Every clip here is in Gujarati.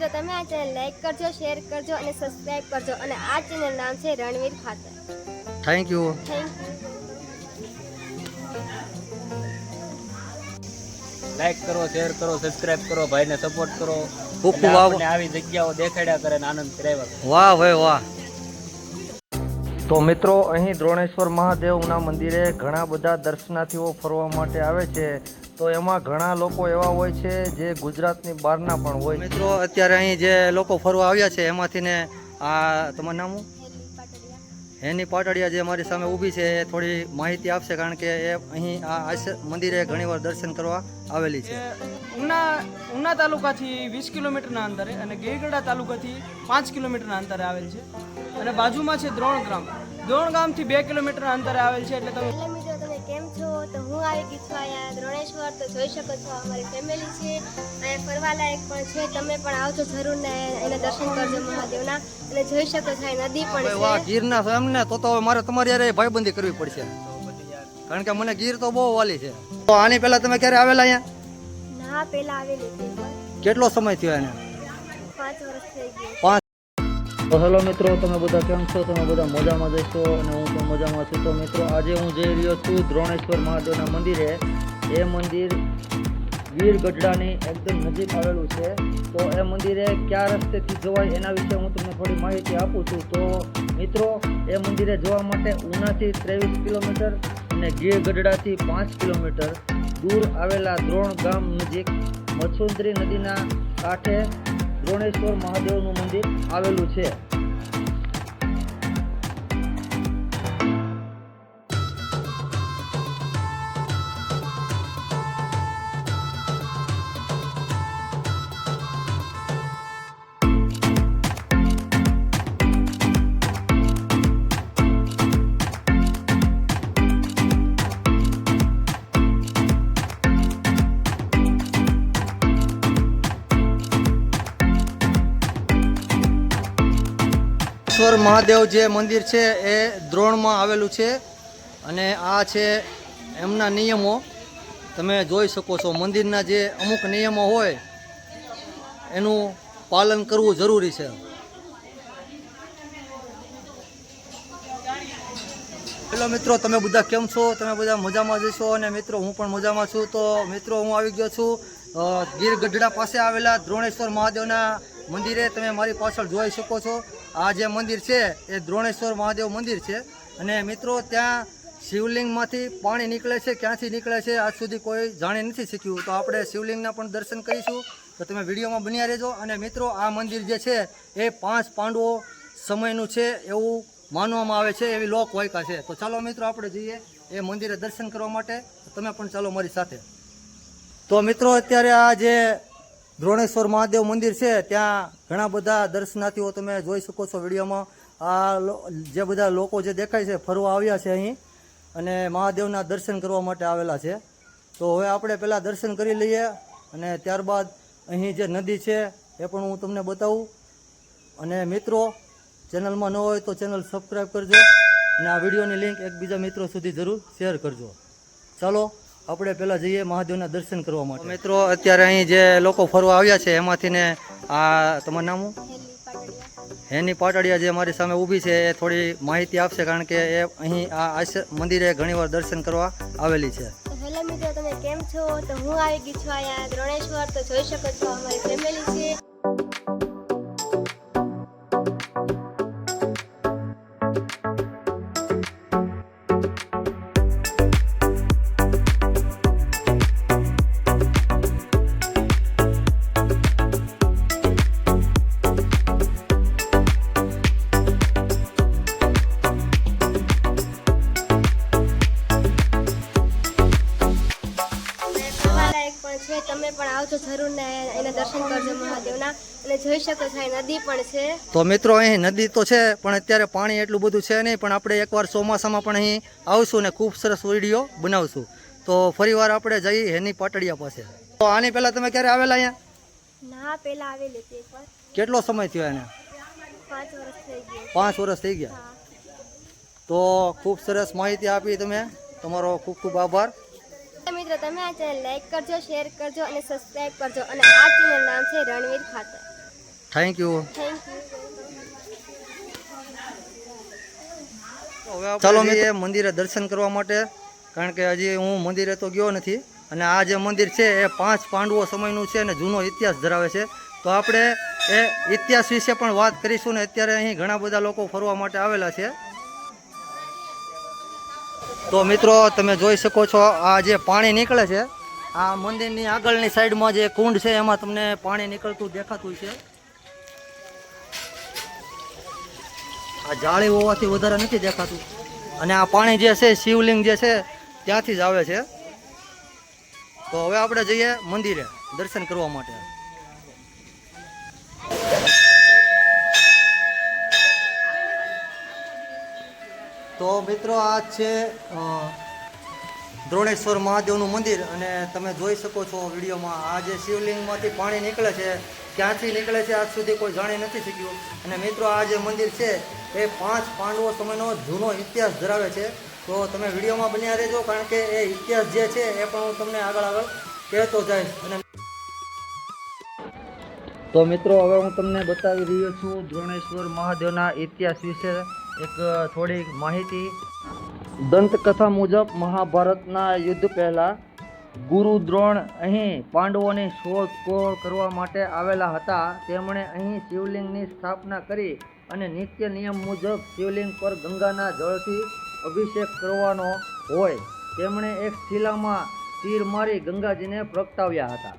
મિત્રો તમે આ ચેનલ લાઈક કરજો, શેર કરજો અને સબસ્ક્રાઇબ કરજો અને આ ચેનલ નામ છે રણવીર ખાતર. Thank you. લાઈક કરો, શેર કરો, સબસ્ક્રાઇબ કરો, ભાઈને સપોર્ટ કરો. ખૂબ ખૂબ આવી જગ્યાઓ દેખાડ્યા કરે ને આનંદ કરાવ્યા કરે. વાહ ભાઈ વાહ. તો મિત્રો અહીં દ્રોણેશ્વર મહાદેવના મંદિરે ઘણા બધા દર્શનાર્થીઓ ફરવા માટે આવે છે. તો એમાં ઘણા લોકો એવા હોય છે જે ગુજરાતની બહારના પણ હોય. મિત્રો અત્યારે અહીં જે લોકો ફરવા આવ્યા છે એમાંથી ને આ તમારું નામ હેની પાટડિયા જે મારી સામે ઊભી છે એ થોડી માહિતી આપશે, કારણ કે એ અહીં આ મંદિરે ઘણીવાર દર્શન કરવા આવેલી છે. ઉના તાલુકાથી 20 કિલોમીટરના અંતરે અને ગીરગઢડા તાલુકાથી 5 કિલોમીટરના અંતરે આવેલ છે અને બાજુમાં છે દ્રોણ ગામથી 2 કિલોમીટરના અંતરે આવેલ છે. એટલે તમે મિત્રો તમે કેમ છો? તો હું આવી ગઈ છું અહીંયા દ્રોણેશ્વર. તો જોઈ શકો છો અમારી ફેમિલી છે અહીંયા ફરવાલાયક પણ છે. તમે પણ આવજો જરૂર ને એના દર્શન કરજો મહાદેવના. અને જોઈ શકો છો અહીં નદી પણ છે. વાહ, ગીરના છો એમ ને? તો મારે તમારી યારે ભાઈબંધી કરવી પડશે, કારણ કે મને ગીર તો બહુ વાલી છે. તો આની પહેલા તમે ક્યારે આવેલા અહીંયા? ના, પહેલા આવેલી હતી. કેટલો સમય થયો એને? 5 વર્ષ થઈ ગયા. તો હેલો મિત્રો, તમે બધા કેમ છો? તમે બધા મજામાં જશો અને હું પણ મજામાં છું. તો મિત્રો આજે હું જઈ રહ્યો છું દ્રોણેશ્વર મહાદેવના મંદિરે. એ મંદિર ગીર ગઢડાની એકદમ નજીક આવેલું છે. તો એ મંદિરે કયા રસ્તેથી જવાય એના વિશે હું તમને થોડી માહિતી આપું છું. તો મિત્રો એ મંદિરે જવા માટે ઉનાથી 23 કિલોમીટર અને ગીર ગઢડાથી 5 કિલોમીટર દૂર આવેલા દ્રોણ ગામ નજીક મચ્છુંદરી નદીના કાંઠે દ્રોણેશ્વર મહાદેવનું મંદિર આવેલું છે. દ્રોણેશ્વર મહાદેવ જે મંદિર છે એ દ્રોણમાં આવેલું છે અને આ છે એમના નિયમો. તમે જોઈ શકો છો મંદિરના જે અમુક નિયમો હોય એનું પાલન કરવું જરૂરી છે. હેલો મિત્રો, તમે બધા કેમ છો? તમે બધા મજામાં જશો અને મિત્રો હું પણ મજામાં છું. તો મિત્રો હું આવી ગયો છું ગીર ગઢડા પાસે આવેલા દ્રોણેશ્વર મહાદેવના મંદિરે. તમે મારી પાછળ જોઈ શકો છો આ જે મંદિર છે એ દ્રોણેશ્વર મહાદેવ મંદિર છે. અને મિત્રો ત્યાં શિવલિંગમાંથી પાણી નીકળે છે. ક્યાંથી નીકળે છે આજ સુધી કોઈ જાણી નથી શક્યું. તો આપણે શિવલિંગના પણ દર્શન કરીશું. તો તમે વિડીયોમાં બન્યા રહેજો. અને મિત્રો આ મંદિર જે છે એ 5 પાંડવો સમયનું છે એવું માનવામાં આવે છે, એવી લોકવાયકા છે. તો ચાલો મિત્રો આપણે જઈએ એ મંદિરે દર્શન કરવા માટે. તમે પણ ચાલો મારી સાથે. તો મિત્રો અત્યારે આ જે દ્રોણેશ્વર મહાદેવ મંદિર છે ત્યાં ઘણા બધા દર્શનાર્થીઓ તમે જોઈ શકો છો વિડીયોમાં. આ જે બધા લોકો જે દેખાય છે ફરવા આવ્યા છે અહીં અને મહાદેવના દર્શન કરવા માટે આવેલા છે. તો હવે આપણે પહેલાં દર્શન કરી લઈએ અને ત્યારબાદ અહીં જે નદી છે એ પણ હું તમને બતાવું. અને મિત્રો ચેનલમાં ન હોય તો ચેનલ સબસ્ક્રાઈબ કરજો અને આ વિડીયોની લિંક એકબીજા મિત્રો સુધી જરૂર શેર કરજો. ચાલો આપણે પહેલાં જઈએ મહાદેવના દર્શન કરવા માટે. મિત્રો અત્યારે અહીં જે લોકો ફરવા આવ્યા છે એમાંથી ને આ તમારું નામ હેની પાટડિયા જે મારી સામે ઊભી છે એ થોડી માહિતી આપશે, કારણ કે એ અહીં આ મંદિરે ઘણીવાર દર્શન કરવા આવેલી છે. હેલો મિત્રો, તમે કેમ છો? તો હું આવી ગઈ છું અહીંયા દ્રોણેશ્વર. તો જોઈ શકો છો અમારી ફેમિલી છે. તમે પણ આવજો જરૂર ને એના દર્શન કરજો મહાદેવના. અને જોઈ શકો છો અહીં નદી પણ છે. તો મિત્રો અહીં નદી તો છે પણ અત્યારે પાણી એટલું બધું છે નહીં, પણ આપણે એકવાર ચોમાસામાં પણ અહીં આવશું ને ખૂબ સરસ વિડીયો બનાવશું. તો ફરીવાર આપણે જઈએ હેની પાટડિયા પાસે. તો આની પહેલા તમે ક્યારે આવેલા અહીંયા? ના, પહેલા આવેલી હતી એકવાર. કેટલો સમય થયો એને? 5 વર્ષ થઈ ગયા. 5 વર્ષ થઈ ગયા. તો ખૂબ સરસ માહિતી આપી તમે, તમારો ખૂબ ખૂબ આભાર. મિત્રો તમે આ ચેનલ લાઈક કરજો, શેર કરજો અને સબસ્ક્રાઇબ કરજો અને આ ચેનલ નામ છે રણવીર ખાતર. Thank you. Thank you. ચાલો મિત્રો મંદિરે દર્શન કરવા માટે, કારણ કે હજી હું મંદિરે તો ગયો નથી અને આ જે મંદિર છે એ 5 પાંડવો સમયનું છે અને જૂનો ઇતિહાસ ધરાવે છે. તો આપણે એ ઇતિહાસ વિશે પણ વાત કરીશું ને અત્યારે અહીં ઘણા બધા લોકો ફરવા માટે આવેલા છે. તો મિત્રો તમે જોઈ શકો છો આ જે પાણી નીકળે છે, આ મંદિરની આગળની સાઈડમાં જે કુંડ છે એમાં તમને પાણી નીકળતું દેખાતું છે. આ જાળી હોવાથી વધારે નથી દેખાતું અને આ પાણી જે છે શિવલિંગ જે છે ત્યાંથી જ આવે છે. તો હવે આપણે જઈએ મંદિરે દર્શન કરવા માટે. તો મિત્રો આ છે દ્રોણેશ્વર મહાદેવનું મંદિર અને તમે જોઈ શકો છો વિડીયોમાં આ જે શિવલિંગમાંથી પાણી નીકળે છે ક્યાંથી નીકળે છે આજ સુધી કોઈ જાણી નથી શક્યું. અને મિત્રો આ જે મંદિર છે એ 5 પાંડવો સમયનો જૂનો ઇતિહાસ ધરાવે છે. તો તમે વિડીયોમાં બન્યા રહેજો, કારણ કે એ ઇતિહાસ જે છે એ પણ હું તમને આગળ કહેતો જઈશ. અને તો મિત્રો હવે હું તમને બતાવી રહ્યો છું દ્રોણેશ્વર મહાદેવના ઇતિહાસ વિશે એક થોડીક માહિતી. દંતકથા મુજબ મહાભારતના યુદ્ધ પહેલાં ગુરુ દ્રોણ અહીં પાંડવોની શોધખોળ કરવા માટે આવેલા હતા. તેમણે અહીં શિવલિંગની સ્થાપના કરી અને નિત્ય નિયમ મુજબ શિવલિંગ પર ગંગાના જળથી અભિષેક કરવાનો હોય. તેમણે એક શિલામાં તીર મારી ગંગાજીને પ્રગટાવ્યા હતા.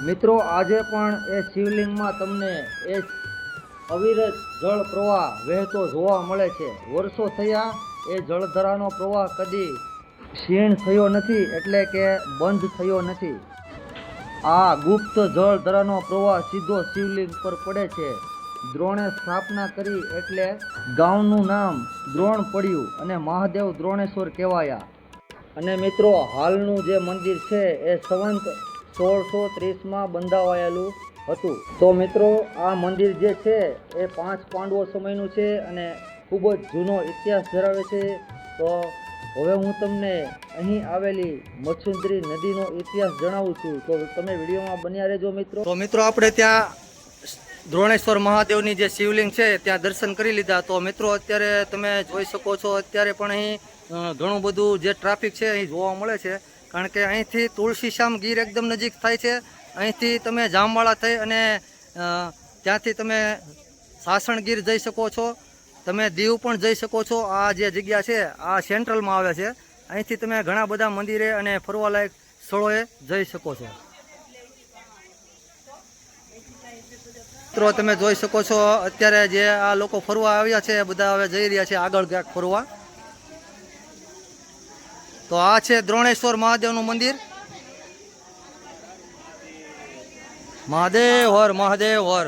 મિત્રો આજે પણ એ શિવલિંગમાં તમને એ અવિરત જળ પ્રવાહ વહેતો જોવા મળે છે. વર્ષો થયા એ જળધરાનો પ્રવાહ કદી ક્ષીણ થયો નથી, એટલે કે બંધ થયો નથી. આ ગુપ્ત જળધરાનો પ્રવાહ સીધો શિવલિંગ પર પડે છે. દ્રોણે સ્થાપના કરી એટલે ગામનું નામ દ્રોણ પડ્યું અને મહાદેવ દ્રોણેશ્વર કહેવાયા. અને મિત્રો હાલનું જે મંદિર છે એ સંવંત 1630માં બંધાવાયેલું હતું. તો મિત્રો આ મંદિર જે છે એ 5 પાંડવો સમયનું છે અને ખૂબ જ જૂનો ઇતિહાસ ધરાવે છે. તો હવે હું તમને અહીં આવેલી મચ્છુંદરી નદીનો ઇતિહાસ જણાવું છું, તો તમે વિડીયોમાં બન્યા રહેજો મિત્રો. તો મિત્રો આપણે ત્યાં દ્રોણેશ્વર મહાદેવની જે શિવલિંગ છે ત્યાં દર્શન કરી લીધા. તો મિત્રો અત્યારે તમે જોઈ શકો છો અત્યારે પણ અહીં ઘણું બધું જે ટ્રાફિક છે અહીં જોવા મળે છે, કારણ કે અહીંથી તુલસીશ્યામ ગીર એકદમ નજીક થાય છે. અહીંથી તમે જામવાળા થઈ અને ત્યાંથી તમે સાસણગીર જઈ શકો છો, તમે દીવ પણ જઈ શકો છો. આ જે જગ્યા છે આ સેન્ટ્રલમાં આવે છે. અહીંથી તમે ઘણા બધા મંદિરે અને ફરવાલાયક સ્થળોએ જઈ શકો છો. મિત્રો તમે જોઈ શકો છો અત્યારે જે આ લોકો ફરવા આવ્યા છે બધા હવે જઈ રહ્યા છે આગળ ક્યાંક ફરવા. તો આ છે દ્રોણેશ્વર મહાદેવનું મંદિર. મહાદેવ હર મહાદેવ હર.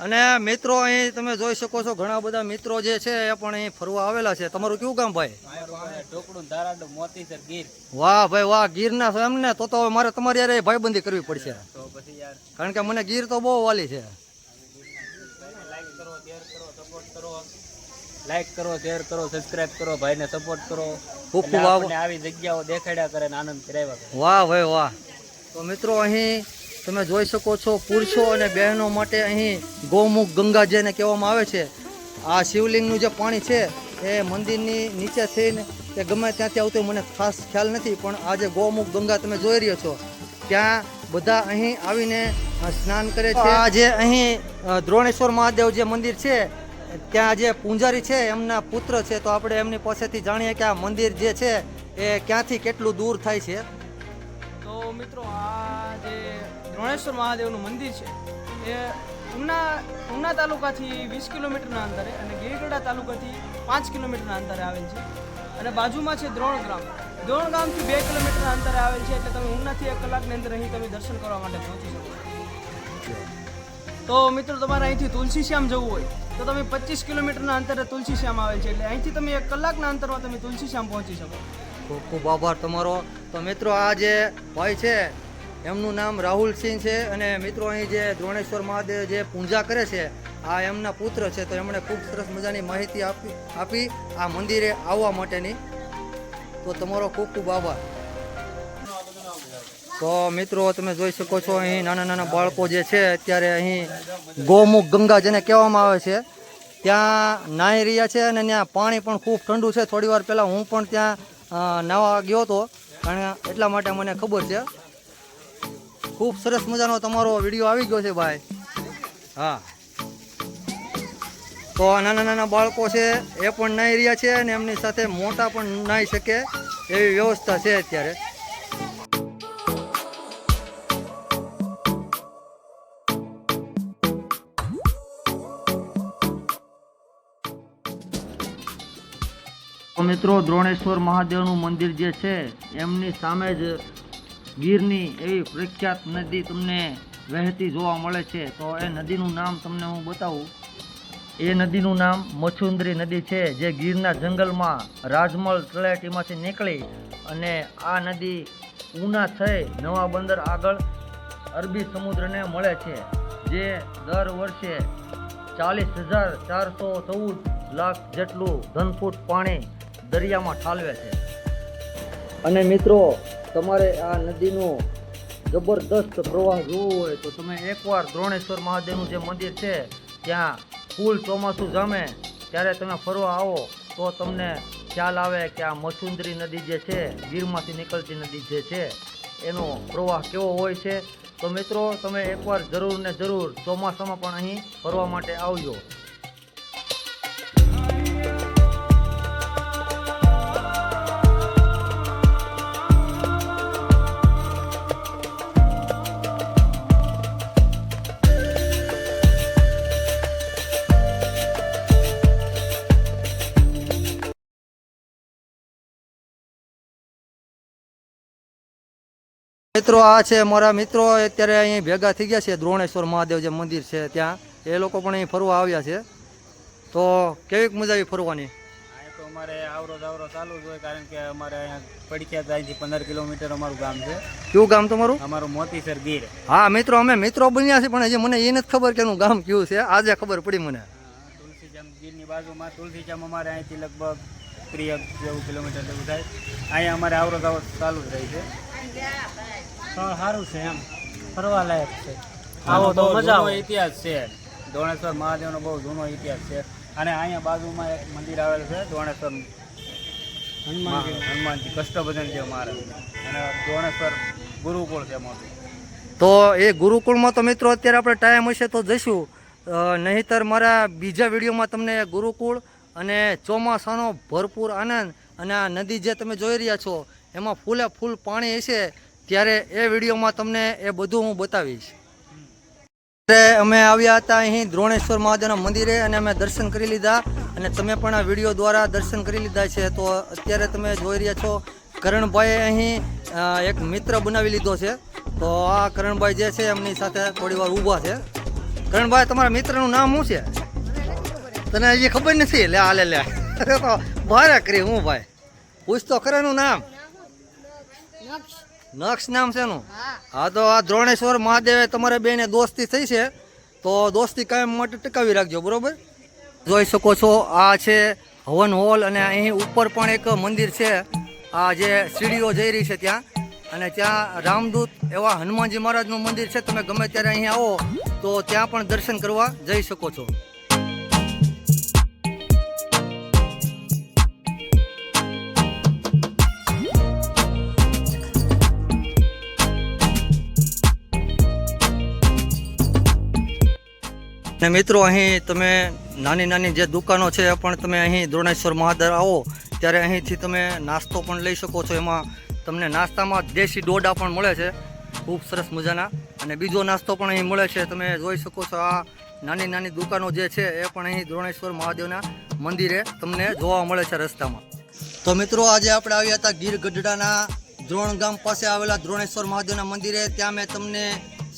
અને મિત્રો અહીં તમે જોઈ શકો છો ઘણા બધા મિત્રો જે છે એ પણ અહીં ફરવા આવેલા છે. તમારું કેવું કામ ભાઈ? વાહ ભાઈ વાહ, ગીરના છો એમને? તો હવે મારે તમારી યારે ભાઈબંધી કરવી પડશે, કારણ કે મને ગીર તો બહુ વાલી છે. લાઈક કરો, શેર કરો, સબસ્ક્રાઇબ કરો, ભાઈને સપોર્ટ કરો. ખૂબ ખૂબ આપણને આવી જગ્યાઓ દેખાડ્યા કરે ને આનંદ કરાવ્યા કરે. વાહ ભાઈ વાહ. તો મિત્રો અહીં તમે જોઈ શકો છો પુરુષો અને બહેનો માટે અહીં ગૌમુખ ગંગા જેને કહેવામાં આવે છે. આ શિવલિંગનું જે પાણી છે એ મંદિરની નીચે થઈને કે ગમે ત્યાંથી આવતું મને ખાસ ખ્યાલ નથી, પણ આ જે ગૌમુખ ગંગા તમે જોઈ રહ્યો છો ત્યાં બધા અહીં આવીને સ્નાન કરે છે. આ જે અહીં દ્રોણેશ્વર મહાદેવ જે મંદિર છે ત્યાં જે પૂંજારી છે એમના પુત્ર છે, તો આપણે એમની પાસેથી જાણીએ કે આ મંદિર જે છે એ ક્યાંથી કેટલું દૂર થાય છે. તો મિત્રો આ જે દ્રોણેશ્વર મહાદેવનું મંદિર છે એ ઉના તાલુકાથી 20 કિલોમીટરના અંતરે અને ગીરગઢડા તાલુકાથી 5 કિલોમીટરના અંતરે આવેલ છે. અને બાજુમાં છે દ્રોણ ગામ. દ્રોણ ગામથી 2 કિલોમીટરના અંતરે આવેલ છે, એટલે તમે ઉનાથી 1 કલાકની અંદર અહીં તમે દર્શન કરવા માટે પહોંચી શકો. તો મિત્રો તમારે અહીંથી તુલસીશ્યામ જવું હોય તો તમે 25 કિલોમીટરના અંતરે તુલસીશ્યામ આવેલ છે, એટલે અહીંથી તમે 1 કલાકના અંતરમાં તમે તુલસીશ્યામ પહોંચી શકો. ખૂબ ખૂબ આભાર તમારો. તો મિત્રો આ જે ભાઈ છે એમનું નામ રાહુલસિંહ છે અને મિત્રો અહીં જે દ્રોણેશ્વર મહાદેવ જે પૂજા કરે છે આ એમના પુત્ર છે. તો એમણે ખૂબ સરસ મજાની માહિતી આપી આ મંદિરે આવવા માટેની. તો તમારો ખૂબ ખૂબ આભાર. તો મિત્રો તમે જોઈ શકો છો અહીં નાના નાના બાળકો જે છે અત્યારે અહીં ગૌમુખ ગંગા જેને કહેવામાં આવે છે ત્યાં નાહી રહ્યા છે અને ત્યાં પાણી પણ ખૂબ ઠંડુ છે. થોડી વાર પહેલાં હું પણ ત્યાં નાહવા ગયો હતો અને એટલા માટે મને ખબર છે. ખૂબ સરસ મજાનો તમારો વિડીયો આવી ગયો છે ભાઈ. હા, તો નાના નાના બાળકો છે એ પણ નાહી રહ્યા છે અને એમની સાથે મોટા પણ નાહી શકે એવી વ્યવસ્થા છે અત્યારે. મિત્રો દ્રોણેશ્વર મહાદેવનું મંદિર જે છે એમની સામે જ ગીરની એવી પ્રખ્યાત નદી તમને વહેતી જોવા મળે છે. તો એ નદીનું નામ તમને હું બતાવું. એ નદીનું નામ મછુંદરી નદી છે, જે ગીરના જંગલમાં રાજમલ તળેટીમાંથી નીકળી અને આ નદી ઉના થઈ નવા બંદર આગળ અરબી સમુદ્રને મળે છે, જે દર વર્ષે 40,414 લાખ જેટલું ઘનફૂટ પાણી દરિયામાં ઠાલવે છે. અને મિત્રો તમારે આ નદીનો જબરદસ્ત પ્રવાહ જોવો હોય તો તમે એકવાર દ્રોણેશ્વર મહાદેવનું જે મંદિર છે ત્યાં ફૂલ ચોમાસું જામે ત્યારે તમે ફરવા આવો તો તમને ખ્યાલ આવે કે આ મછુંદરી નદી જે છે, ગીરમાંથી નીકળતી નદી જે છે, એનો પ્રવાહ કેવો હોય છે. તો મિત્રો તમે એકવાર જરૂર ને જરૂર ચોમાસામાં પણ અહીં ફરવા માટે આવજો. મિત્રો આ છે મારા મિત્રો અત્યારે અહીં ભેગા થઈ ગયા છે. દ્રોણેશ્વર મહાદેવ જે મંદિર છે ત્યાં એ લોકો પણ અહીં ફરવા આવ્યા છે. તો કેવીક મજા આવી ફરવાની? અહીંયા તો અમારે આવરો જાવરો ચાલુ જ હોય, કારણ કે અમારે અહીંયા પડખ્યા અહીંથી 15 કિલોમીટર અમારું ગામ છે. કયું ગામ તમારું? અમારું મોતીસર ગીર. હા મિત્રો, અમે મિત્રો બન્યા છે પણ હજી મને એ નથી ખબર કે એનું ગામ કયું છે. આજે ખબર પડી મને. તુલસીજામ ગીરની બાજુમાં તુલસીજામ અમારે અહીંથી લગભગ 30 જેવું કિલોમીટર જેવું થાય. અહીંયા અમારે આવરો જાવરો ચાલુ જ રહી છે. સારું છે, એમ ફરવા લાયક છે. આવો તો મજા આવે. ઇતિહાસ છે દ્રોણેશ્વર મહાદેવનો, બહુ જૂનો ઇતિહાસ છે. અને અહીંયા બાજુમાં એક મંદિર આવેલું છે દ્રોણેશ્વર હનુમાનજી કષ્ટભંજનજી મહારાજ, અને દ્રોણેશ્વર ગુરુકુળ છે મોટું. તો એ ગુરુકુળમાં તો મિત્રો અત્યારે આપણે ટાઈમ હશે તો જઈશું, નહીંતર મારા બીજા વિડીયોમાં તમને ગુરુકુળ અને ચોમાસાનો ભરપૂર આનંદ અને આ નદી જે તમે જોઈ રહ્યા છો એમાં ફૂલે ફૂલ પાણી હશે ત્યારે એ વિડીયોમાં તમને એ બધું હું બતાવીશ. અમે આવ્યા હતા અહીં દ્રોણેશ્વર મહાદેવના મંદિરે અને અમે દર્શન કરી લીધા અને તમે પણ આ વિડીયો દ્વારા દર્શન કરી લીધા છે. તો અત્યારે તમે જોઈ રહ્યા છો કરણભાઈએ અહીં એક મિત્ર બનાવી લીધો છે. તો આ કરણભાઈ જે છે એમની સાથે થોડી વાર ઊભા છે. કરણભાઈ, તમારા મિત્રનું નામ શું છે? તને હજી ખબર નથી? લે હાલે લે તો બહાર કરી હું ભાઈ પૂછ તો ખરેનું નામ. નક્ષ નામ છે એનું? હા, તો આ દ્રોણેશ્વર મહાદેવે તમારે બેને દોસ્તી થઈ છે, તો દોસ્તી કાયમ માટે ટકાવી રાખજો, બરોબર? જોઈ શકો છો આ છે હવન હોલ અને અહીં ઉપર પણ એક મંદિર છે. આ જે સીડીઓ જઈ રહી છે ત્યાં, અને ત્યાં રામદૂત એવા હનુમાનજી મહારાજનું મંદિર છે. તમે ગમે ત્યારે અહીં આવો તો ત્યાં પણ દર્શન કરવા જઈ શકો છો. ને મિત્રો અહીં તમે નાની નાની જે દુકાનો છે એ પણ તમે અહીં દ્રોણેશ્વર મહાદેવ આવો ત્યારે અહીંથી તમે નાસ્તો પણ લઈ શકો છો. એમાં તમને નાસ્તામાં દેશી ડોડા પણ મળે છે, ખૂબ સરસ મજાના, અને બીજો નાસ્તો પણ અહીં મળે છે. તમે જોઈ શકો છો આ નાની નાની દુકાનો જે છે એ પણ અહીં દ્રોણેશ્વર મહાદેવના મંદિરે તમને જોવા મળે છે રસ્તામાં. તો મિત્રો આજે આપણે આવ્યા હતા ગીર ગઢડાના દ્રોણ ગામ પાસે આવેલા દ્રોણેશ્વર મહાદેવના મંદિરે. ત્યાં મેં તમને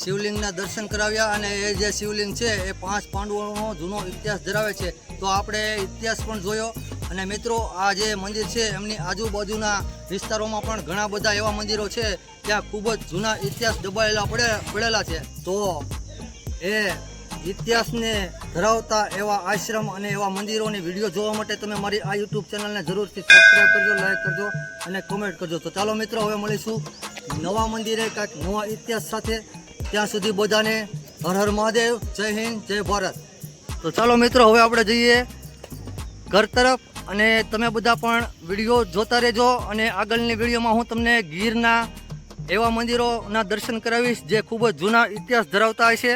શિવલિંગના દર્શન કરાવ્યા અને એ જે શિવલિંગ છે એ 5 પાંડવોનો જૂનો ઇતિહાસ ધરાવે છે. તો આપણે ઇતિહાસ પણ જોયો. અને મિત્રો આ જે મંદિર છે એમની આજુબાજુના વિસ્તારોમાં પણ ઘણા બધા એવા મંદિરો છે ત્યાં ખૂબ જ જૂના ઇતિહાસ દબાયેલા પડેલા છે. તો એ ઇતિહાસને ધરાવતા એવા આશ્રમ અને એવા મંદિરોની વિડીયો જોવા માટે તમે મારી આ યુટ્યુબ ચેનલને જરૂરથી સબસ્ક્રાઈબ કરજો, લાઈક કરજો અને કોમેન્ટ કરજો. તો ચાલો મિત્રો, હવે મળીશું નવા મંદિરે કાંઈક નવા ઇતિહાસ સાથે. ત્યાં સુધી બધાને હર હર મહાદેવ, જય હિન્દ, જય ભારત. તો ચાલો મિત્રો, હવે આપણે જઈએ ઘર તરફ અને તમે બધા પણ વિડીયો જોતા રહેજો. અને આગળની વિડીયોમાં હું તમને ગીરના એવા મંદિરોના દર્શન કરાવીશ જે ખૂબ જ જૂના ઇતિહાસ ધરાવતા હશે.